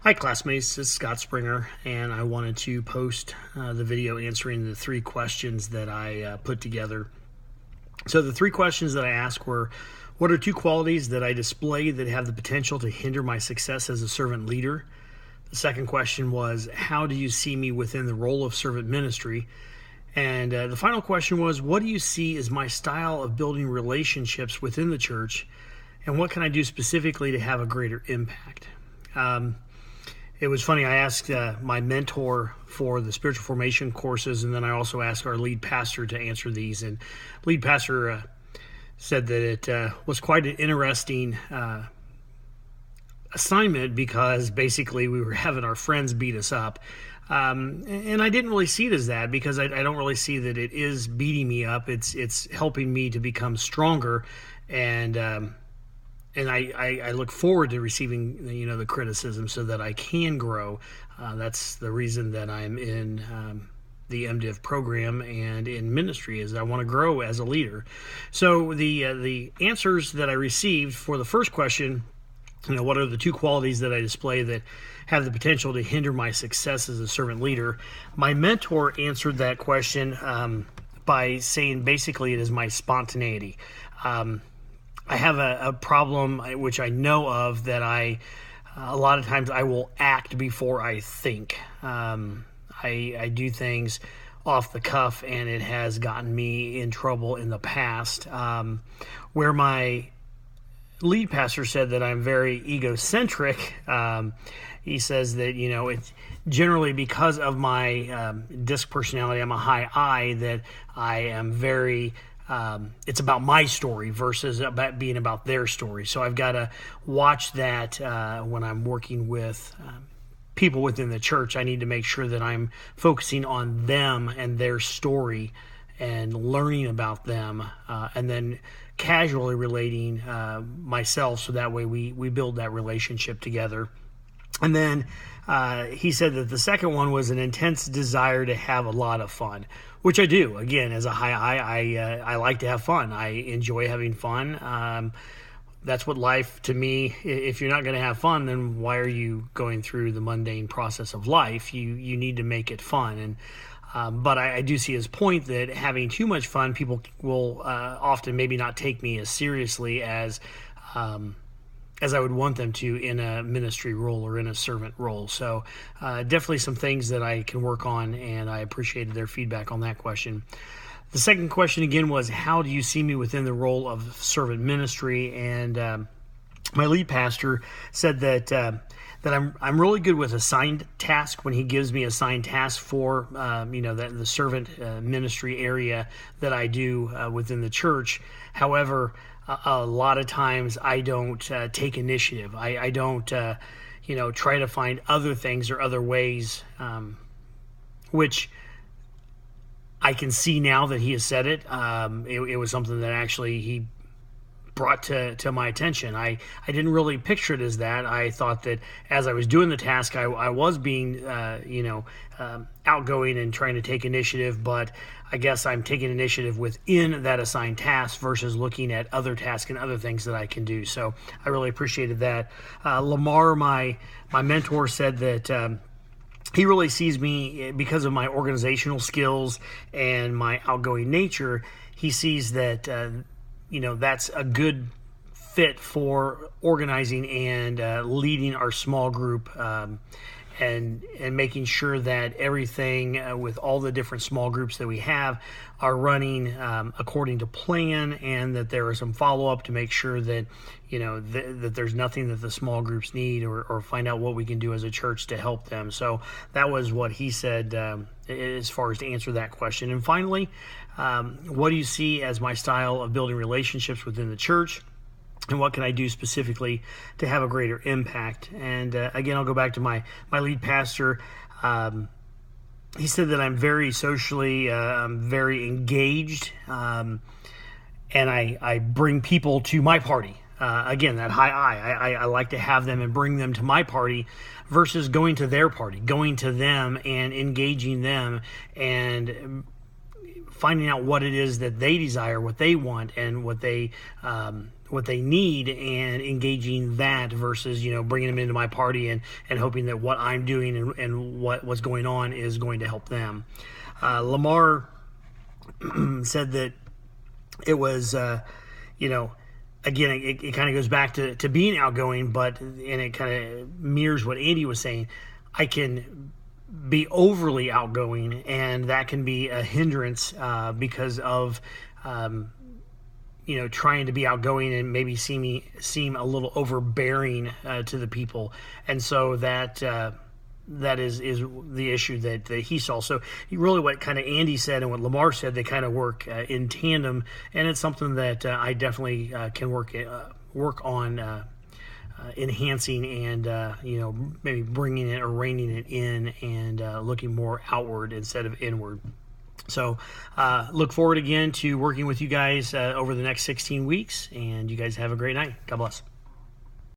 Hi classmates, this is Scott Springer, and I wanted to post the video answering the three questions that I put together. So the three questions that I asked were, what are two qualities that I display that have the potential to hinder my success as a servant leader? The second question was, how do you see me within the role of servant ministry? And the final question was, what do you see as my style of building relationships within the church? And what can I do specifically to have a greater impact? It was funny, I asked my mentor for the spiritual formation courses, and then I also asked our lead pastor to answer these. And lead pastor said that it was quite an interesting assignment because basically we were having our friends beat us up. And I didn't really see it as that because I don't really see that it is beating me up. It's helping me to become stronger, and I look forward to receiving the criticism so that I can grow. That's the reason that I'm in the MDiv program and in ministry, is I want to grow as a leader. So the answers that I received for the first question, what are the two qualities that I display that have the potential to hinder my success as a servant leader? My mentor answered that question by saying basically it is my spontaneity. I have a problem, which I know of, that a lot of times I will act before I think. I do things off the cuff, and it has gotten me in trouble in the past, where my lead pastor said that I'm very egocentric. He says that, it's generally because of my disc personality, I'm a high I, that I am very... it's about my story versus about being about their story. So I've got to watch that when I'm working with people within the church. I need to make sure that I'm focusing on them and their story and learning about them, and then casually relating myself, so that way we build that relationship together. And then he said that the second one was an intense desire to have a lot of fun, which I do. Again, as a high I like to have fun. I enjoy having fun. That's what life, to me, if you're not going to have fun, then why are you going through the mundane process of life? You need to make it fun. And but I do see his point that having too much fun, people will often maybe not take me as seriously as I would want them to in a ministry role or in a servant role. So definitely some things that I can work on, and I appreciated their feedback on that question. The second question again was, how do you see me within the role of servant ministry? And my lead pastor said that I'm really good with assigned task. When he gives me assigned tasks for the servant ministry area that I do within the church. However, a lot of times I don't take initiative. I don't try to find other things or other ways, which I can see now that he has said it. It was something that actually he brought to my attention. I didn't really picture it as that. I thought that as I was doing the task, I was being outgoing and trying to take initiative, but I guess I'm taking initiative within that assigned task versus looking at other tasks and other things that I can do. So I really appreciated that. Lamar, my mentor, said that he really sees me because of my organizational skills and my outgoing nature. He sees that that's a good fit for organizing and leading our small group, and making sure that everything with all the different small groups that we have are running according to plan, and that there is some follow-up to make sure that that there's nothing that the small groups need, or find out what we can do as a church to help them. So that was what he said as far as to answer that question. And finally, what do you see as my style of building relationships within the church? And what can I do specifically to have a greater impact? And again, I'll go back to my lead pastor. He said that I'm very socially, very engaged, and I bring people to my party. Again, that high I like to have them and bring them to my party versus going to their party, going to them and engaging them and finding out what it is that they desire, what they want, and what they need and engaging that versus, bringing them into my party and hoping that what I'm doing and what's going on is going to help them. Lamar said that it was, again, it kind of goes back to being outgoing, and it kind of mirrors what Andy was saying. I can be overly outgoing, and that can be a hindrance because of trying to be outgoing and maybe seem a little overbearing to the people, and so that is the issue that he saw. So really, what kind of Andy said and what Lamar said, they kind of work in tandem, and it's something that I definitely can work on. Enhancing and maybe bringing it or reining it in and looking more outward instead of inward. So look forward again to working with you guys over the next 16 weeks, and you guys have a great night. God bless.